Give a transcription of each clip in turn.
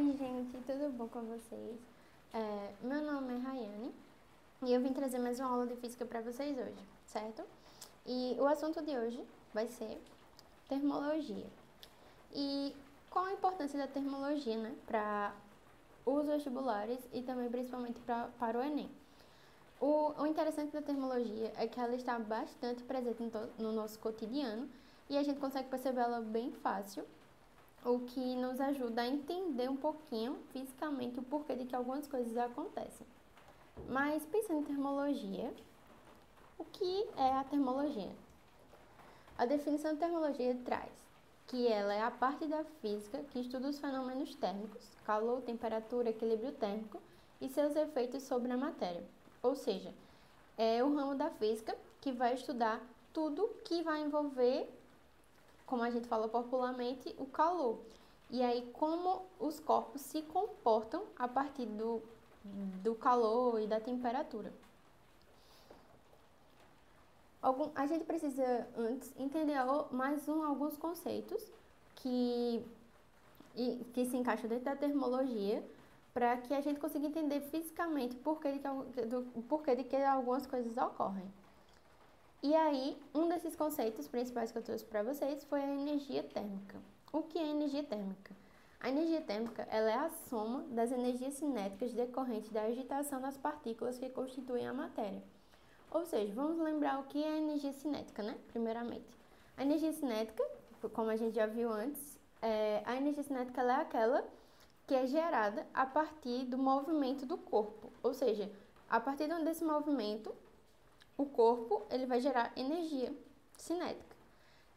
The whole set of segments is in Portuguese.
Oi, gente, tudo bom com vocês? Meu nome é Rayane e eu vim trazer mais uma aula de física para vocês hoje, certo? E o assunto de hoje vai ser termologia. E qual a importância da termologia, né, para os vestibulares e também principalmente para o Enem? O interessante da termologia é que ela está bastante presente no nosso cotidiano e a gente consegue perceber ela bem fácil, o que nos ajuda a entender um pouquinho fisicamente o porquê de que algumas coisas acontecem. Mas pensando em termologia, o que é a termologia? A definição de termologia traz que ela é a parte da física que estuda os fenômenos térmicos, calor, temperatura, equilíbrio térmico e seus efeitos sobre a matéria. Ou seja, é o ramo da física que vai estudar tudo que vai envolver, como a gente fala popularmente, o calor. E aí, como os corpos se comportam a partir do calor e da temperatura. A gente precisa antes entender alguns conceitos que, que se encaixam dentro da termologia, para que a gente consiga entender fisicamente o porquê de que algumas coisas ocorrem. E aí, um desses conceitos principais que eu trouxe para vocês foi a energia térmica. O que é energia térmica? A energia térmica ela é a soma das energias cinéticas decorrentes da agitação das partículas que constituem a matéria. Ou seja, vamos lembrar o que é a energia cinética, né? Primeiramente. A energia cinética, como a gente já viu antes, a energia cinética ela é aquela que é gerada a partir do movimento do corpo. Ou seja, a partir desse movimento, o corpo ele vai gerar energia cinética.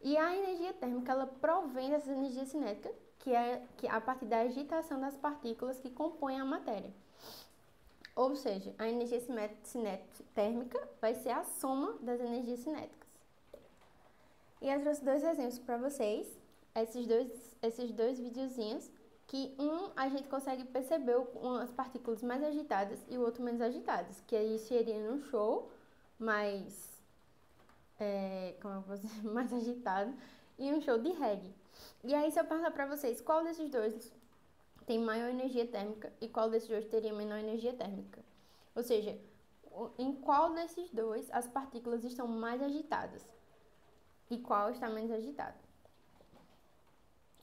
E a energia térmica ela provém dessa energia cinética, que é a partir da agitação das partículas que compõem a matéria. Ou seja, a energia térmica vai ser a soma das energias cinéticas. E eu trouxe dois exemplos para vocês, esses dois videozinhos, que a gente consegue perceber as partículas mais agitadas e o outro menos agitadas, que aí seria num show mais, como eu vou dizer, mais agitado, e um show de reggae. E aí, se eu perguntar para vocês qual desses dois tem maior energia térmica e qual desses dois teria menor energia térmica? Ou seja, em qual desses dois as partículas estão mais agitadas e qual está menos agitado?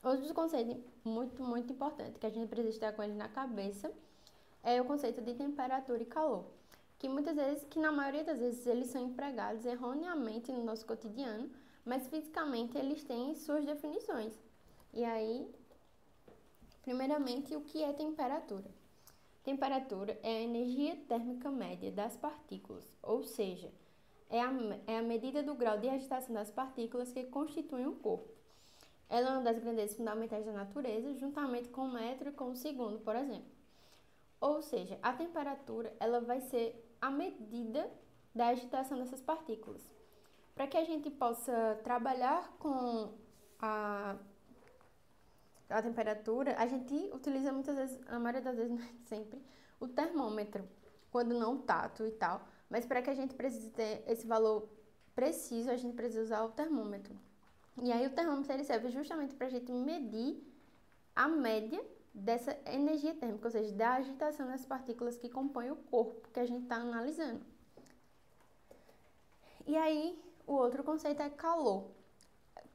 Outro conceito muito importante que a gente precisa estar com ele na cabeça é o conceito de temperatura e calor, que na maioria das vezes eles são empregados erroneamente no nosso cotidiano, mas fisicamente eles têm suas definições. E aí, primeiramente, o que é temperatura? Temperatura é a energia térmica média das partículas, ou seja, é a medida do grau de agitação das partículas que constituem o corpo. Ela é uma das grandezas fundamentais da natureza, juntamente com o metro e com o segundo, por exemplo. Ou seja, a temperatura ela vai ser a medida da agitação dessas partículas. Para que a gente possa trabalhar com a temperatura, a gente utiliza muitas vezes, a maioria das vezes, não é sempre, o termômetro, quando não tato e tal. Mas para que a gente precise ter esse valor preciso, a gente precisa usar o termômetro. E aí o termômetro ele serve justamente para a gente medir a média dessa energia térmica, ou seja, da agitação das partículas que compõem o corpo que a gente está analisando. E aí o outro conceito é calor.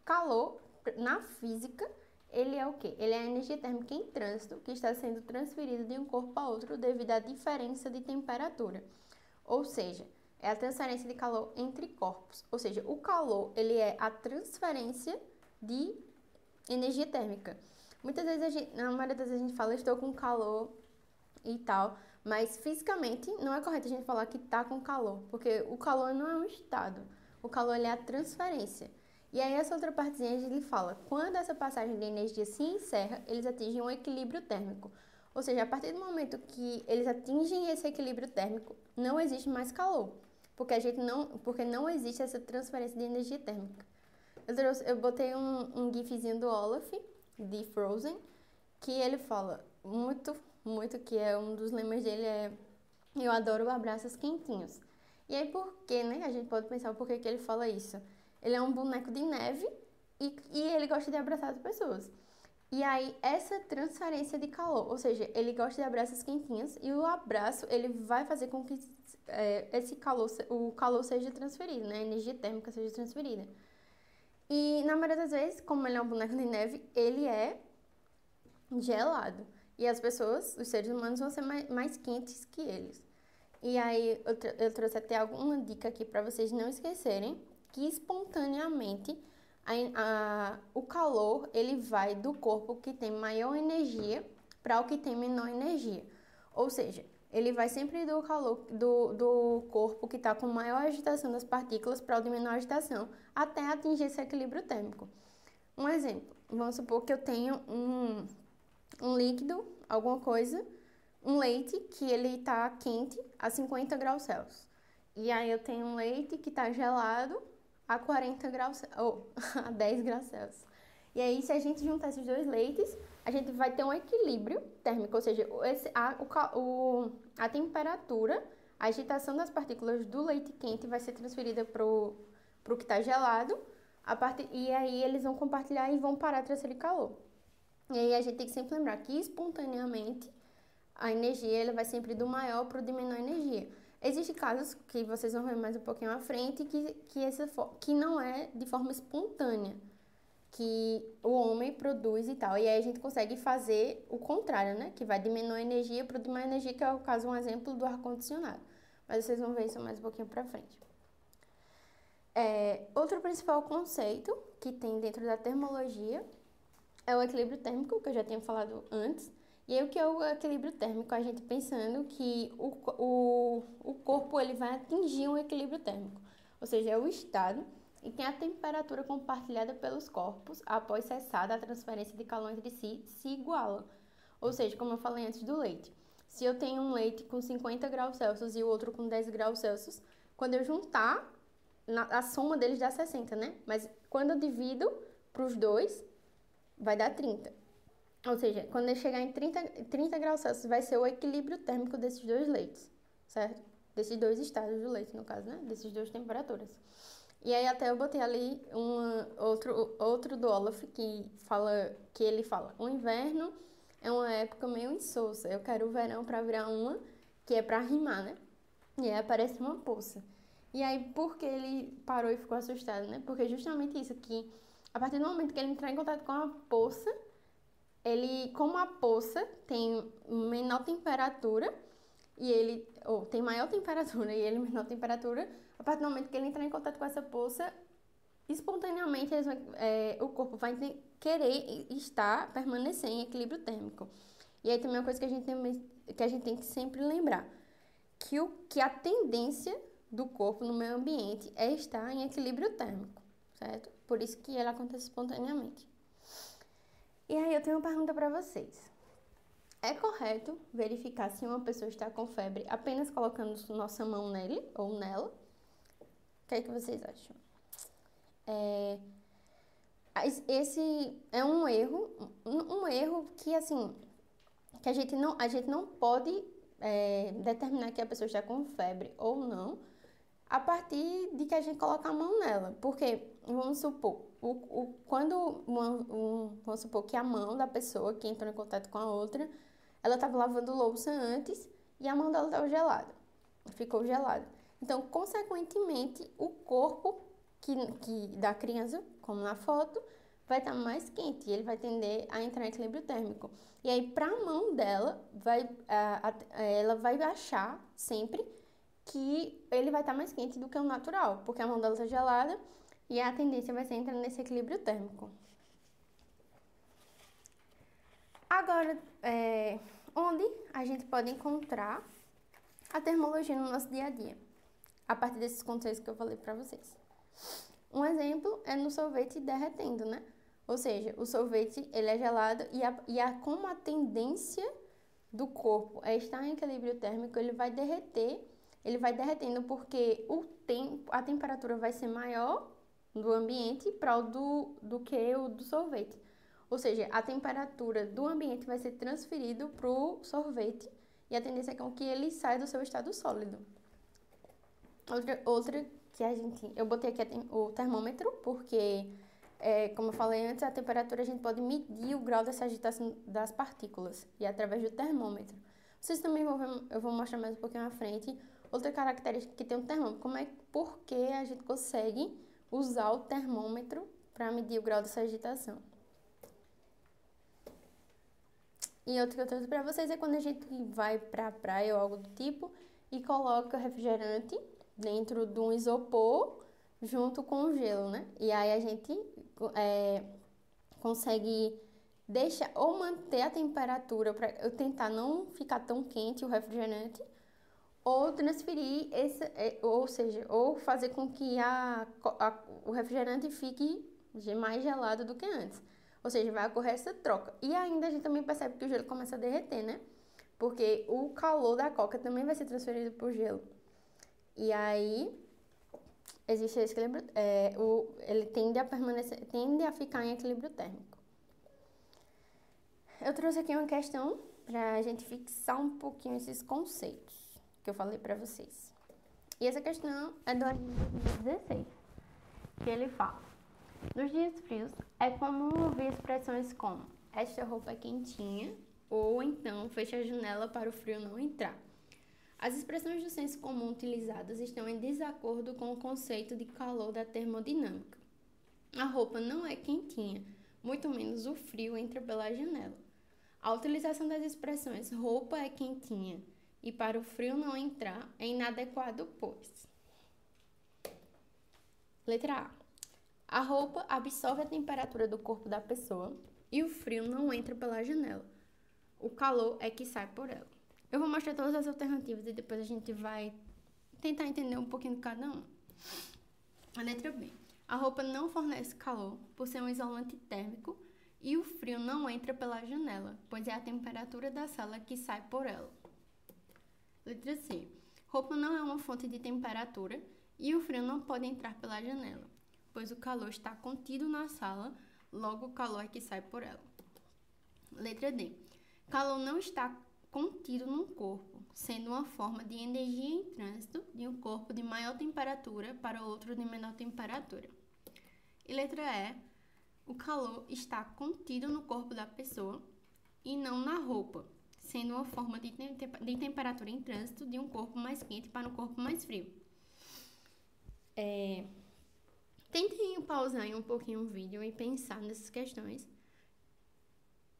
Calor, na física, ele é o quê? Ele é a energia térmica em trânsito que está sendo transferida de um corpo a outro devido à diferença de temperatura. Ou seja, é a transferência de calor entre corpos. Ou seja, o calor, ele é a transferência de energia térmica. Muitas vezes, na maioria das vezes a gente fala, estou com calor e tal, mas fisicamente não é correto a gente falar que está com calor, porque o calor não é um estado. O calor ele é a transferência. E aí essa outra partezinha a gente fala, quando essa passagem de energia se encerra, eles atingem um equilíbrio térmico. Ou seja, a partir do momento que eles atingem esse equilíbrio térmico, não existe mais calor, porque não existe essa transferência de energia térmica. Eu botei um gifzinho do Olaf, de Frozen, que ele fala muito, que é um dos lemas dele eu adoro abraços quentinhos. E aí por que, né? A gente pode pensar o porquê que ele fala isso. Ele é um boneco de neve e ele gosta de abraçar as pessoas. E aí, essa transferência de calor, ou seja, ele gosta de abraços quentinhos e o abraço, ele vai fazer com que esse calor, o calor seja transferido, né? A energia térmica seja transferida. E, na maioria das vezes, como ele é um boneco de neve, ele é gelado. E as pessoas, os seres humanos, vão ser mais quentes que eles. E aí, eu trouxe até alguma dica aqui para vocês não esquecerem que espontaneamente o calor ele vai do corpo que tem maior energia para o que tem menor energia. Ou seja, ele vai sempre do calor do corpo que está com maior agitação das partículas para o de menor agitação, até atingir esse equilíbrio térmico. Um exemplo, vamos supor que eu tenho um líquido, alguma coisa, um leite que ele está quente a 50 graus Celsius. E aí eu tenho um leite que está gelado a 40 graus, ou a 10 graus Celsius. E aí, se a gente juntar esses dois leites, a gente vai ter um equilíbrio térmico, ou seja, a temperatura, a agitação das partículas do leite quente vai ser transferida para o que está gelado, e aí eles vão compartilhar e vão parar de transferir calor. E aí a gente tem que sempre lembrar que espontaneamente a energia ela vai sempre do maior para o de menor energia. Existem casos que vocês vão ver mais um pouquinho à frente que não é de forma espontânea, que o homem produz e tal. E aí a gente consegue fazer o contrário, né? Que vai de menor energia para o de maior energia, que é o caso, um exemplo do ar-condicionado. Mas vocês vão ver isso mais um pouquinho para frente. Outro principal conceito que tem dentro da termologia é o equilíbrio térmico, que eu já tinha falado antes. E aí, o que é o equilíbrio térmico? A gente pensando que o corpo ele vai atingir um equilíbrio térmico, ou seja, é o estado em que a temperatura compartilhada pelos corpos após cessada a transferência de calor entre si se iguala. Ou seja, como eu falei antes do leite. Se eu tenho um leite com 50 graus Celsius e o outro com 10 graus Celsius, quando eu juntar, a soma deles dá 60, né? Mas quando eu divido para os dois, vai dar 30. Ou seja, quando ele chegar em 30 graus Celsius, vai ser o equilíbrio térmico desses dois leites, certo? Desses dois estados do leite, no caso, né? Dessas duas temperaturas. E aí até eu botei ali outro do Olaf que ele fala, o inverno é uma época meio insossa, eu quero o verão para virar uma, que é para rimar, né? E aí aparece uma poça. E aí, por que ele parou e ficou assustado, né? Porque justamente isso, que a partir do momento que ele entrar em contato com a poça, como a poça tem menor temperatura ou tem maior temperatura e ele menor temperatura, a partir do momento que ele entrar em contato com essa poça, espontaneamente o corpo vai querer permanecer em equilíbrio térmico. E aí também uma coisa que a gente tem que sempre lembrar, que a tendência do corpo no meio ambiente é estar em equilíbrio térmico, certo? Por isso que ela acontece espontaneamente. E aí eu tenho uma pergunta para vocês. É correto verificar se uma pessoa está com febre apenas colocando nossa mão nele ou nela? O que é que vocês acham? Esse é um erro que, assim, que a gente não pode determinar que a pessoa está com febre ou não a partir de que a gente coloca a mão nela. Porque, vamos supor, vamos supor que a mão da pessoa que entrou em contato com a outra, ela estava lavando louça antes e a mão dela estava gelada, ficou gelada. Então, consequentemente, o corpo da criança, como na foto, vai estar mais quente e ele vai tender a entrar em equilíbrio térmico. E aí, para a mão dela, ela vai achar sempre que ele vai estar mais quente do que o natural, porque a mão dela está gelada e a tendência vai ser entrar nesse equilíbrio térmico. Agora, onde a gente pode encontrar a termologia no nosso dia a dia, a partir desses conceitos que eu falei para vocês. Um exemplo é no sorvete derretendo, né? Ou seja, o sorvete ele é gelado como a tendência do corpo é estar em equilíbrio térmico, ele vai derretendo porque a temperatura vai ser maior do ambiente para do que o do sorvete. Ou seja, a temperatura do ambiente vai ser transferido para o sorvete e a tendência é que ele saia do seu estado sólido. Outra que eu botei aqui o termômetro porque como eu falei antes, a temperatura a gente pode medir o grau dessa agitação das partículas e através do termômetro. Vocês também vão ver, eu vou mostrar mais um pouquinho à frente, outra característica que tem um termômetro, por que a gente consegue usar o termômetro para medir o grau dessa agitação. E outra que eu trouxe para vocês é quando a gente vai para a praia ou algo do tipo e coloca refrigerante dentro de um isopor junto com o gelo, né? E aí a gente consegue deixar ou manter a temperatura para eu tentar não ficar tão quente o refrigerante, ou transferir ou seja, ou fazer com que o refrigerante fique mais gelado do que antes. Ou seja, vai ocorrer essa troca. E ainda a gente também percebe que o gelo começa a derreter, né? Porque o calor da coca também vai ser transferido para o gelo. E aí existe esse equilíbrio, ele tende a ficar em equilíbrio térmico. Eu trouxe aqui uma questão para a gente fixar um pouquinho esses conceitos que eu falei para vocês. E essa questão é do artigo 2016, que ele fala: nos dias frios é comum ouvir expressões como esta roupa é quentinha, ou então feche a janela para o frio não entrar. As expressões do senso comum utilizadas estão em desacordo com o conceito de calor da termodinâmica. A roupa não é quentinha, muito menos o frio entra pela janela. A utilização das expressões roupa é quentinha e para o frio não entrar é inadequado, pois. Letra A. A roupa absorve a temperatura do corpo da pessoa e o frio não entra pela janela. O calor é que sai por ela. Eu vou mostrar todas as alternativas e depois a gente vai tentar entender um pouquinho de cada uma. A letra B. A roupa não fornece calor por ser um isolante térmico e o frio não entra pela janela, pois é a temperatura da sala que sai por ela. Letra C. Roupa não é uma fonte de temperatura e o frio não pode entrar pela janela, pois o calor está contido na sala, logo o calor é que sai por ela. Letra D. Calor não está contido num corpo, sendo uma forma de energia em trânsito de um corpo de maior temperatura para outro de menor temperatura. E letra E. O calor está contido no corpo da pessoa e não na roupa, sendo uma forma de temperatura em trânsito de um corpo mais quente para um corpo mais frio. Tentem pausar um pouquinho o vídeo e pensar nessas questões,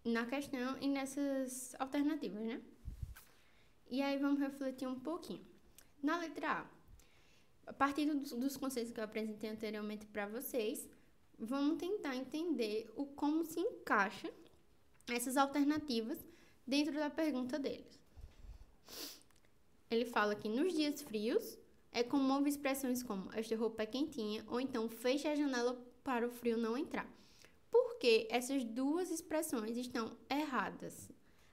na questão e nessas alternativas, né? E aí vamos refletir um pouquinho. Na letra A partir dos conceitos que eu apresentei anteriormente para vocês, vamos tentar entender como se encaixa essas alternativas dentro da pergunta deles. Ele fala que nos dias frios é comum ouvir expressões como esta roupa é quentinha ou então feche a janela para o frio não entrar. Por que essas duas expressões estão erradas?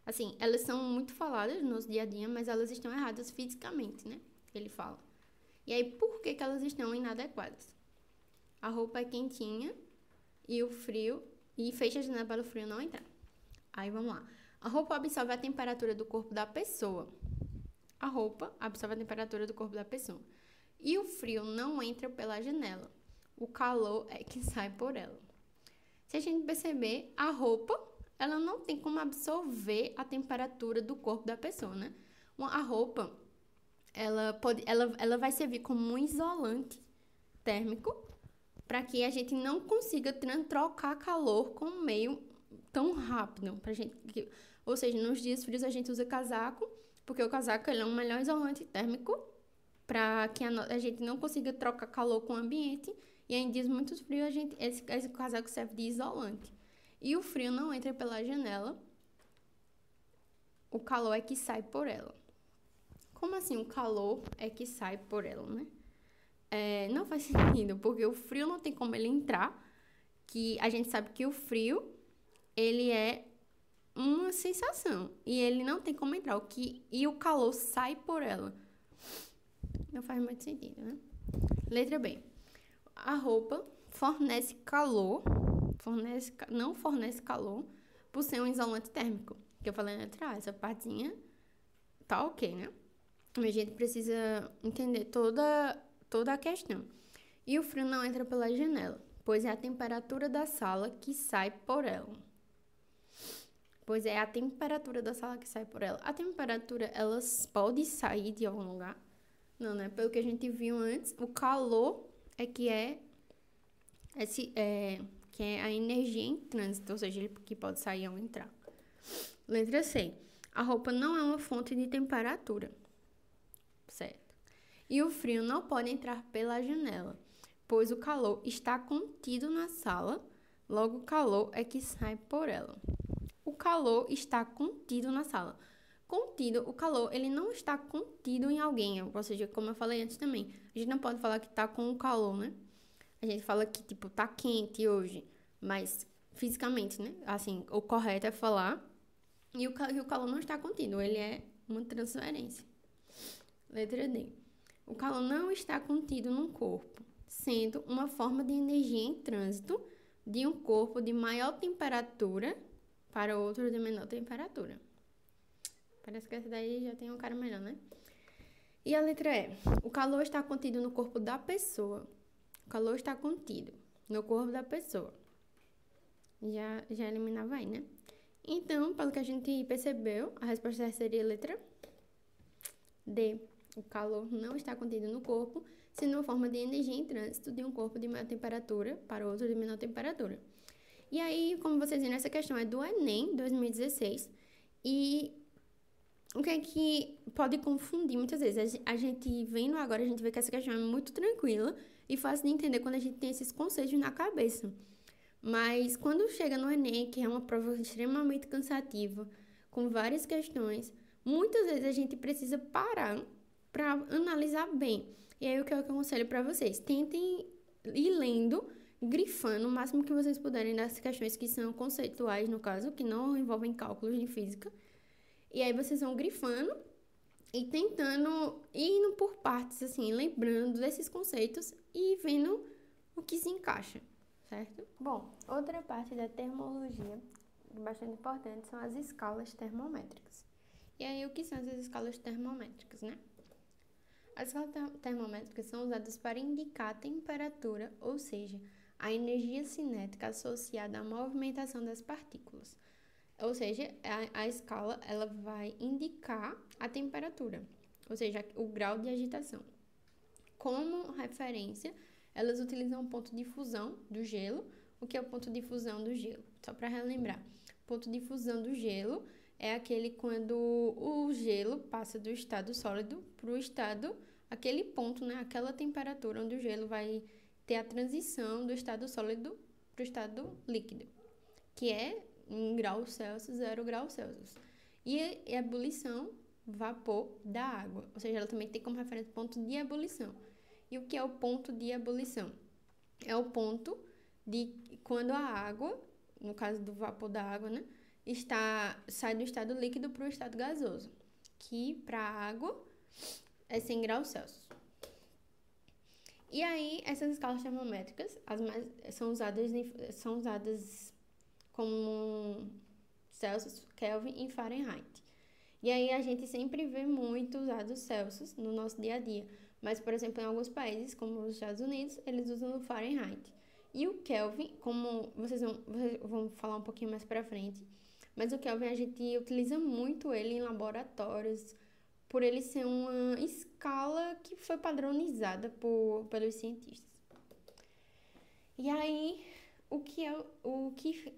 Assim, elas são muito faladas no nosso dia a dia, mas elas estão erradas fisicamente, né? Ele fala. E aí, por que elas estão inadequadas? A roupa é quentinha e o frio, e fecha a janela para o frio não entrar. Aí, vamos lá. A roupa absorve a temperatura do corpo da pessoa. A roupa absorve a temperatura do corpo da pessoa. E o frio não entra pela janela. O calor é que sai por ela. Se a gente perceber, a roupa, ela não tem como absorver a temperatura do corpo da pessoa, né? A roupa, ela vai servir como um isolante térmico para que a gente não consiga trocar calor com o meio tão rápido. Ou seja, nos dias frios a gente usa casaco, porque o casaco é um melhor isolante térmico para que a gente não consiga trocar calor com o ambiente. E em dias muito frios, esse casaco serve de isolante. E o frio não entra pela janela, o calor é que sai por ela. Como assim o calor é que sai por ela, né? Não faz sentido, porque o frio não tem como ele entrar, que a gente sabe que o frio, ele é uma sensação, e ele não tem como entrar, e o calor sai por ela. Não faz muito sentido, né? Letra B. A roupa fornece calor, não fornece calor por ser um isolante térmico. Que eu falei na letra A, essa partezinha tá ok, né? Mas a gente precisa entender toda a questão. E o frio não entra pela janela. pois é a temperatura da sala que sai por ela. Pois é a temperatura da sala que sai por ela. A temperatura, ela pode sair de algum lugar? Não, né? Pelo que a gente viu antes, o calor que é a energia em trânsito, ou seja, ele que pode sair ou entrar. Letra C. A roupa não é uma fonte de temperatura. Certo. E o frio não pode entrar pela janela, pois o calor está contido na sala, logo o calor é que sai por ela. O calor está contido na sala. Contido, o calor, ele não está contido em alguém, ou seja, como eu falei antes também, a gente não pode falar que está com o calor, né? A gente fala que, tipo, tá quente hoje, mas fisicamente, né? Assim, o correto é falar e o calor não está contido, ele é uma transferência. Letra D. O calor não está contido num corpo, sendo uma forma de energia em trânsito de um corpo de maior temperatura para outro de menor temperatura. Parece que essa daí já tem um cara melhor, né? E a letra E. O calor está contido no corpo da pessoa. O calor está contido no corpo da pessoa. Já eliminava aí, né? Então, pelo que a gente percebeu, a resposta seria a letra D. O calor não está contido no corpo, sendo uma forma de energia em trânsito de um corpo de maior temperatura para outro de menor temperatura. E aí, como vocês viram, essa questão é do Enem 2016. E o que é que pode confundir muitas vezes? A gente vendo agora, a gente vê que essa questão é muito tranquila e fácil de entender quando a gente tem esses conceitos na cabeça. Mas quando chega no Enem, que é uma prova extremamente cansativa, com várias questões, muitas vezes a gente precisa parar para analisar bem. E aí o que eu aconselho para vocês? Tentem ir lendo, grifando o máximo que vocês puderem das questões que são conceituais, no caso, que não envolvem cálculos de física. E aí vocês vão grifando e tentando, indo por partes, assim, lembrando desses conceitos e vendo o que se encaixa, certo? Bom, outra parte da termologia bastante importante são as escalas termométricas. E aí, o que são essas escalas termométricas, né? As escalas termométricas são usadas para indicar a temperatura, ou seja, a energia cinética associada à movimentação das partículas. Ou seja, a escala ela vai indicar a temperatura, ou seja, o grau de agitação. Como referência, elas utilizam o ponto de fusão do gelo. O que é o ponto de fusão do gelo? Só para relembrar. O ponto de fusão do gelo é aquele quando o gelo passa do estado sólido para o estado, aquele ponto, né? Aquela temperatura onde o gelo vai ter a transição do estado sólido para o estado líquido, que é em graus Celsius, 0 graus Celsius. E a ebulição, vapor da água. Ou seja, ela também tem como referência o ponto de ebulição. E o que é o ponto de ebulição? É o ponto de quando a água, no caso do vapor da água, né, sai do estado líquido para o estado gasoso, que para a água é 100 graus Celsius. E aí, essas escalas termométricas são usadas como Celsius, Kelvin e Fahrenheit. E aí a gente sempre vê muito usado Celsius no nosso dia a dia. Mas, por exemplo, em alguns países, como os Estados Unidos, eles usam o Fahrenheit. E o Kelvin, como vocês vão falar um pouquinho mais pra frente, mas o Kelvin a gente utiliza muito ele em laboratórios, por ele ser uma escala que foi padronizada pelos cientistas. E aí, o que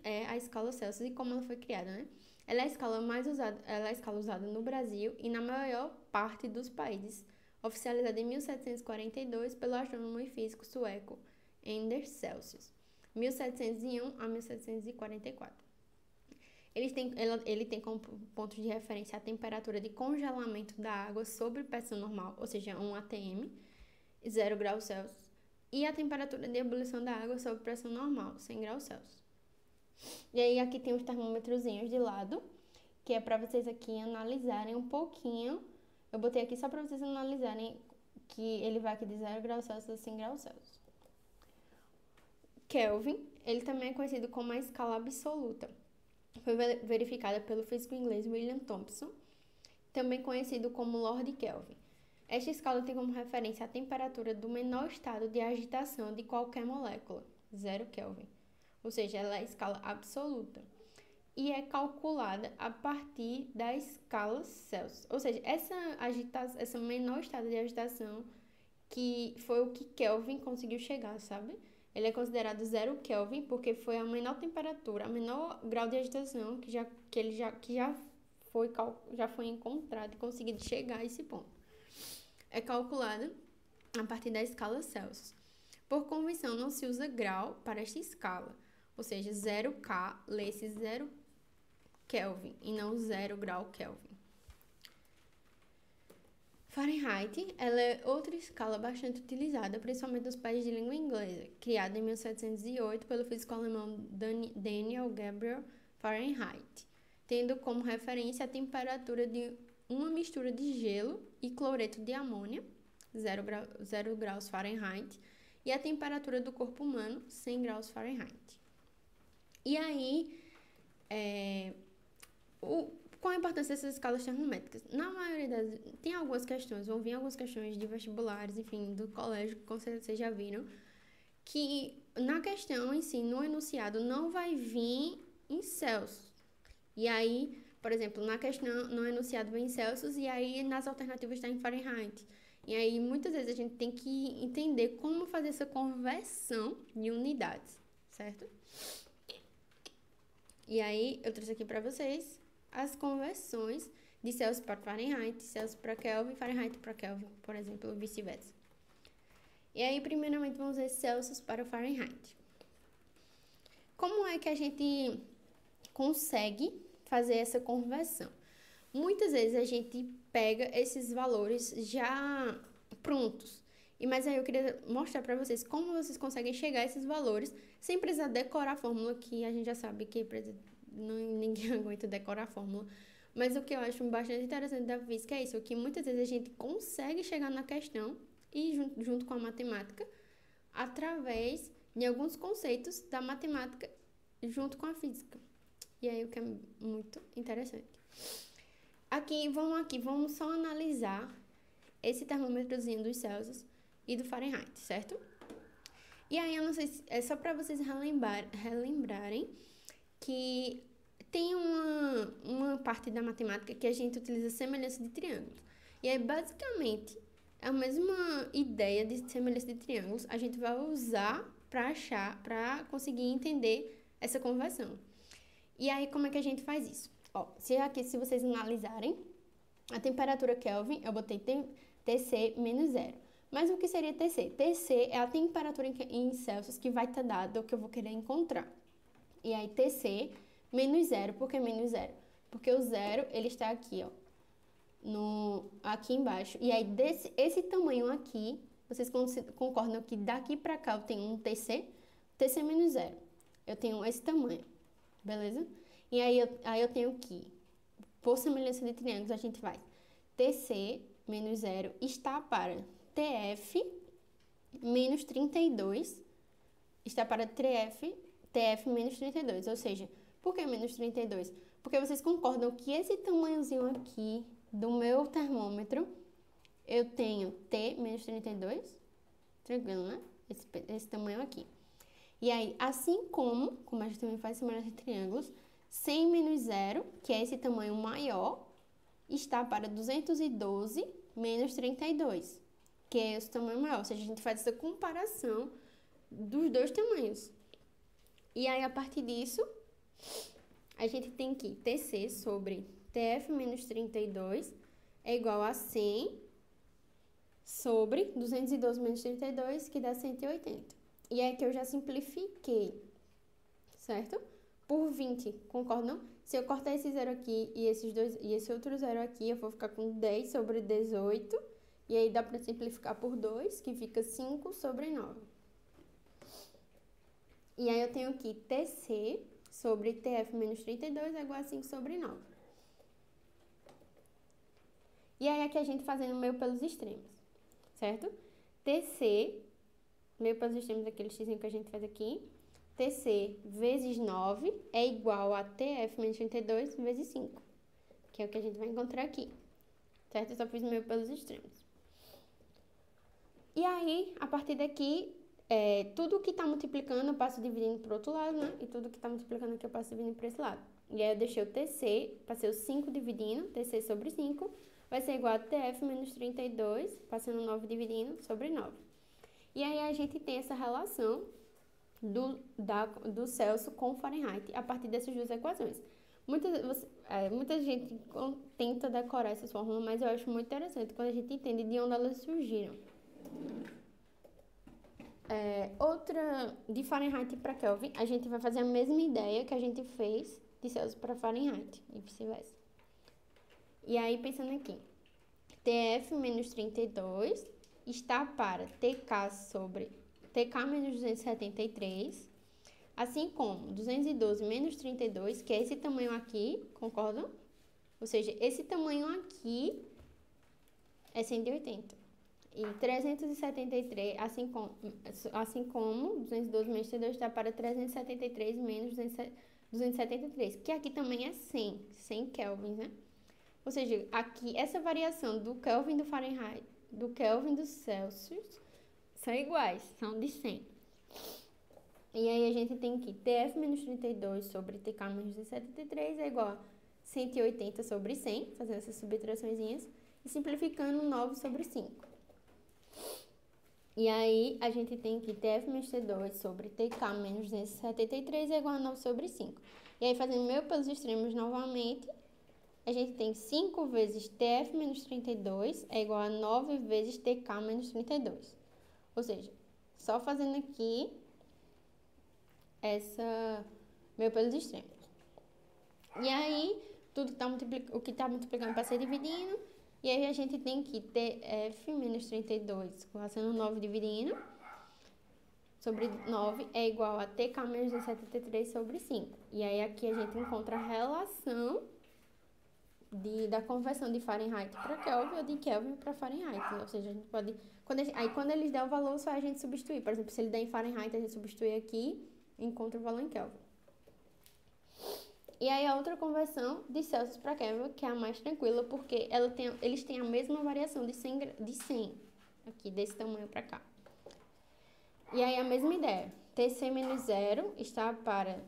é a escala Celsius e como ela foi criada, né? Ela é a escala usada no Brasil e na maior parte dos países, oficializada em 1742 pelo astrônomo e físico sueco Anders Celsius, 1701 a 1744. Ele tem como ponto de referência a temperatura de congelamento da água sobre pressão normal, ou seja, 1 atm, 0 graus Celsius, e a temperatura de ebulição da água sob pressão normal, 100 graus Celsius. E aí aqui tem os termômetrozinhos de lado, que é para vocês aqui analisarem um pouquinho. Eu botei aqui só para vocês analisarem que ele vai aqui de 0 graus Celsius a 100 graus Celsius. Kelvin, ele também é conhecido como a escala absoluta. Foi verificada pelo físico inglês William Thomson, também conhecido como Lord Kelvin. Esta escala tem como referência a temperatura do menor estado de agitação de qualquer molécula, 0 Kelvin. Ou seja, ela é a escala absoluta. E é calculada a partir da escala Celsius. Ou seja, essa menor estado de agitação que foi o que Kelvin conseguiu chegar, sabe? Ele é considerado 0 Kelvin porque foi a menor temperatura, a menor grau de agitação que já foi encontrado e conseguido chegar a esse ponto. É calculada a partir da escala Celsius. Por convenção, não se usa grau para esta escala, ou seja, 0K lê-se 0 Kelvin e não 0 grau Kelvin. Fahrenheit, ela é outra escala bastante utilizada, principalmente nos países de língua inglesa, criada em 1708 pelo físico alemão Daniel Gabriel Fahrenheit, tendo como referência a temperatura de uma mistura de gelo e cloreto de amônia, 0 graus Fahrenheit, e a temperatura do corpo humano, 100 graus Fahrenheit. E aí, qual a importância dessas escalas termométricas? Na maioria das... Tem algumas questões, vão vir algumas questões de vestibulares, enfim, do colégio, que com certeza vocês já viram, que na questão em si, no enunciado, não vai vir em Celsius. E aí, por exemplo, na questão, no enunciado vem em Celsius, e aí nas alternativas está em Fahrenheit. E aí, muitas vezes, a gente tem que entender como fazer essa conversão de unidades, certo? E aí, eu trouxe aqui para vocês as conversões de Celsius para Fahrenheit, Celsius para Kelvin, Fahrenheit para Kelvin, por exemplo, ou vice-versa. E aí, primeiramente, vamos ver Celsius para Fahrenheit. Como é que a gente consegue fazer essa conversão? Muitas vezes a gente pega esses valores já prontos. Mas aí eu queria mostrar para vocês como vocês conseguem chegar a esses valores sem precisar decorar a fórmula, que a gente já sabe que ninguém aguenta decorar a fórmula. Mas o que eu acho bastante interessante da física é isso, que muitas vezes a gente consegue chegar na questão e junto com a matemática, através de alguns conceitos da matemática junto com a física. E aí o que é muito interessante. Vamos só analisar esse termômetrozinho dos Celsius e do Fahrenheit, certo? E aí, eu não sei se é só para vocês relembrarem que tem uma parte da matemática que a gente utiliza semelhança de triângulos. E aí, basicamente, a mesma ideia de semelhança de triângulos a gente vai usar para conseguir entender essa conversão. E aí, como é que a gente faz isso? Ó, se vocês analisarem a temperatura Kelvin, eu botei TC menos 0. Mas o que seria TC? TC é a temperatura em Celsius que vai estar dada, ou que eu vou querer encontrar. E aí, TC menos 0. Por que menos 0? Porque o 0, ele está aqui, ó, aqui embaixo. E aí, esse tamanho aqui, vocês concordam que daqui para cá eu tenho um TC? TC menos 0. Eu tenho esse tamanho, beleza? E aí eu tenho que, por semelhança de triângulos, a gente vai TC menos 0 está para TF menos 32, está para TF menos 32, ou seja, por que menos 32? Porque vocês concordam que esse tamanhozinho aqui do meu termômetro, eu tenho T menos 32, tranquilo, né? Esse tamanho aqui. E aí, assim como a gente também faz semelhança de triângulos, 100 menos 0, que é esse tamanho maior, está para 212 menos 32, que é esse tamanho maior. Ou seja, a gente faz essa comparação dos dois tamanhos. E aí, a partir disso, a gente tem que TC sobre TF menos 32 é igual a 100 sobre 212 menos 32, que dá 180. E é que eu já simplifiquei, certo? Por 20, concordam? Se eu cortar esse zero aqui e esse outro zero aqui, eu vou ficar com 10 sobre 18. E aí dá para simplificar por 2, que fica 5 sobre 9. E aí eu tenho aqui TC sobre TF menos 32 é igual a 5 sobre 9. E aí aqui a gente fazendo meio pelos extremos, certo? TC, meio pelos extremos, aquele x que a gente faz aqui. TC vezes 9 é igual a TF menos 32 vezes 5, que é o que a gente vai encontrar aqui, certo? Eu só fiz meio pelos extremos. E aí, a partir daqui, tudo que está multiplicando eu passo dividindo para o outro lado, né? E tudo que está multiplicando aqui eu passo dividindo para esse lado. E aí eu deixei o TC, passei o 5 dividindo, TC sobre 5, vai ser igual a TF menos 32, passando 9 dividindo sobre 9. E aí a gente tem essa relação do Celsius com o Fahrenheit a partir dessas duas equações. Muita gente tenta decorar essas fórmulas, mas eu acho muito interessante quando a gente entende de onde elas surgiram. Outra de Fahrenheit para Kelvin, a gente vai fazer a mesma ideia que a gente fez de Celsius para Fahrenheit e vice-versa. E aí, pensando aqui, TF menos 32 está para TK sobre TK menos 273, assim como 212 menos 32, que é esse tamanho aqui, concordam? Ou seja, esse tamanho aqui é 180. E 373, assim como 212 menos 32 está para 373 menos 273, que aqui também é 100 kelvins, né? Ou seja, aqui essa variação do Kelvin do Fahrenheit, do Kelvin do Celsius, são iguais, são de 100. E aí a gente tem que TF menos 32 sobre TK menos 273 é igual a 180 sobre 100, fazendo essas subtraçõezinhas, e simplificando 9 sobre 5. E aí a gente tem que TF menos T2 sobre TK menos 273 é igual a 9 sobre 5. E aí fazendo meu pelos extremos novamente, a gente tem 5 vezes TF menos 32 é igual a 9 vezes TK menos 32. Ou seja, só fazendo aqui meu pelos extremos. E aí, o que está multiplicando para ser dividindo. E aí a gente tem que TF menos 32, passando 9 dividindo, sobre 9 é igual a TK menos 273 sobre 5. E aí aqui a gente encontra a relação da conversão de Fahrenheit para Kelvin ou de Kelvin para Fahrenheit. Ou seja, a gente pode... Quando eles der o valor, só a gente substituir. Por exemplo, se ele der em Fahrenheit, a gente substitui aqui e encontra o valor em Kelvin. E aí a outra conversão de Celsius para Kelvin, que é a mais tranquila, porque eles têm a mesma variação de 100 aqui, desse tamanho para cá. E aí a mesma ideia, TC menos 0 está para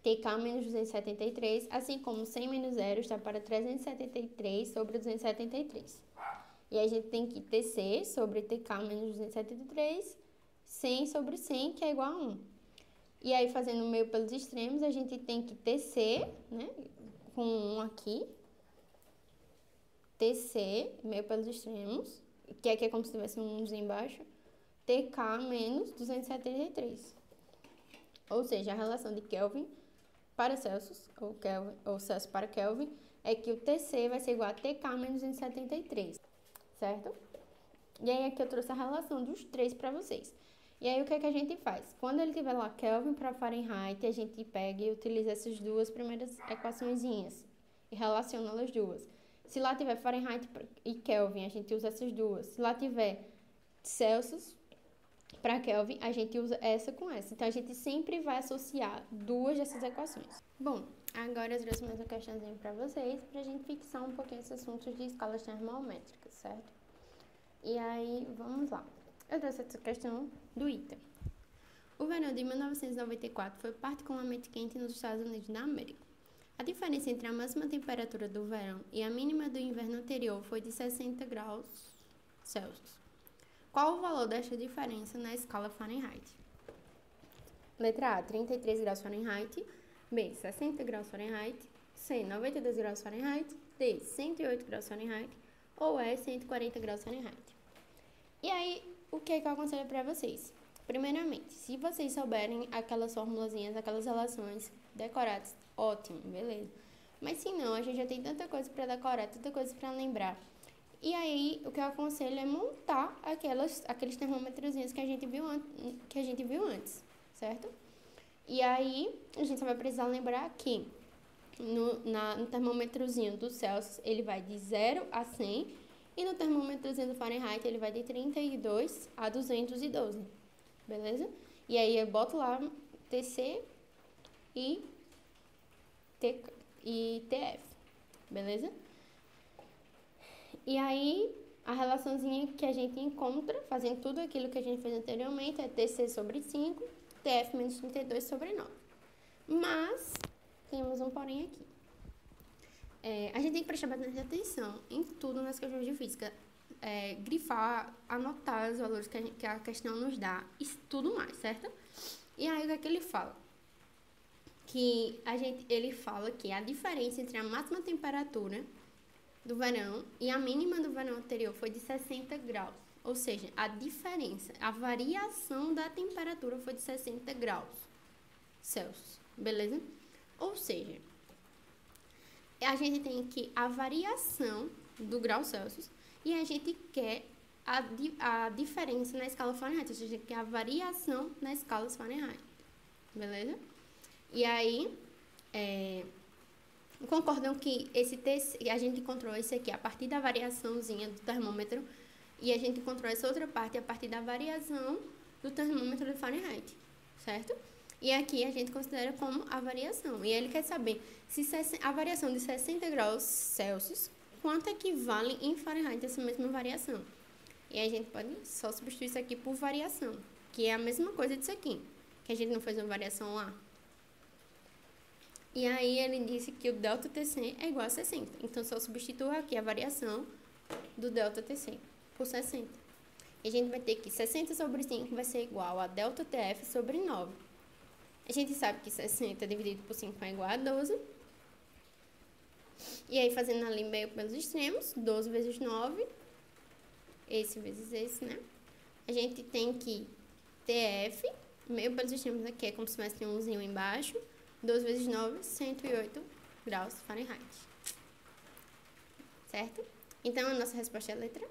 TK menos 273, assim como 100 menos 0 está para 373 sobre 273. E aí a gente tem que TC sobre TK menos 273, 100 sobre 100, que é igual a 1. E aí, fazendo o meio pelos extremos, a gente tem que TC, né, com 1 aqui. TC, meio pelos extremos, que aqui é como se tivesse um 1 embaixo. TK menos 273. Ou seja, a relação de Kelvin para Celsius, ou Celsius para Kelvin, é que o TC vai ser igual a TK menos 273, certo? E aí, aqui eu trouxe a relação dos três para vocês. E aí, o que é que a gente faz? Quando ele tiver lá Kelvin para Fahrenheit, a gente pega e utiliza essas duas primeiras equaçõezinhas e relaciona as duas. Se lá tiver Fahrenheit e Kelvin, a gente usa essas duas. Se lá tiver Celsius para Kelvin, a gente usa essa com essa. Então, a gente sempre vai associar duas dessas equações. Bom, agora eu trouxe mais uma questãozinha para vocês, para a gente fixar um pouquinho esses assuntos de escalas termométricas, certo? E aí, vamos lá. Eu trouxe essa questão do ITA. O verão de 1994 foi particularmente quente nos Estados Unidos da América. A diferença entre a máxima temperatura do verão e a mínima do inverno anterior foi de 60 graus Celsius. Qual o valor desta diferença na escala Fahrenheit? Letra A, 33 graus Fahrenheit. B, 60 graus Fahrenheit. C, 92 graus Fahrenheit. D, 108 graus Fahrenheit. Ou E, 140 graus Fahrenheit. E aí, o que é que eu aconselho para vocês? Primeiramente, se vocês souberem aquelas formulazinhas, aquelas relações decoradas, ótimo, beleza. Mas se não, a gente já tem tanta coisa para decorar, tanta coisa para lembrar. E aí, o que eu aconselho é montar aqueles termômetrozinhos que a gente viu antes, certo? E aí, a gente só vai precisar lembrar que no termômetrozinho do Celsius, ele vai de 0 a 100, e no termômetrozinho do Fahrenheit, ele vai de 32 a 212, beleza? E aí, eu boto lá TC e TF, beleza? E aí, a relaçãozinha que a gente encontra, fazendo tudo aquilo que a gente fez anteriormente, é TC sobre 5, TF menos 32 sobre 9. Mas, temos um porém aqui. A gente tem que prestar bastante atenção em tudo nas questões de física. Grifar, anotar os valores que a questão nos dá, e tudo mais, certo? E aí, o que é que ele fala? Ele fala que a diferença entre a máxima temperatura do verão e a mínima do verão anterior foi de 60 graus. Ou seja, a diferença, a variação da temperatura foi de 60 graus Celsius, beleza? Ou seja, a gente tem aqui a variação do grau Celsius e a gente quer a diferença na escala Fahrenheit, ou seja, a gente quer a variação na escala Fahrenheit, beleza? E aí, concordam que a gente encontrou esse aqui a partir da variaçãozinha do termômetro e a gente encontrou essa outra parte a partir da variação do termômetro do Fahrenheit, certo? E aqui a gente considera como a variação. E ele quer saber se a variação de 60 graus Celsius, quanto equivale em Fahrenheit essa mesma variação. E a gente pode só substituir isso aqui por variação, que é a mesma coisa disso aqui, que a gente não fez uma variação lá. E aí ele disse que o ΔTC é igual a 60. Então, só substituo aqui a variação do ΔTC por 60. E a gente vai ter que 60 sobre 5 vai ser igual a ΔTF sobre 9. A gente sabe que 60 dividido por 5 é igual a 12. E aí, fazendo ali meio pelos extremos, 12 vezes 9, esse vezes esse, né? A gente tem que TF, meio pelos extremos aqui é como se tivesse um umzinho embaixo, 12 vezes 9, 108 graus Fahrenheit. Certo? Então, a nossa resposta é a letra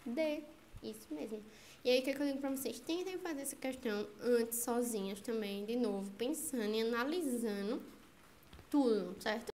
D. Isso mesmo. E aí, o que eu digo pra vocês? Tentem fazer essa questão antes, sozinhas também, de novo, pensando e analisando tudo, certo?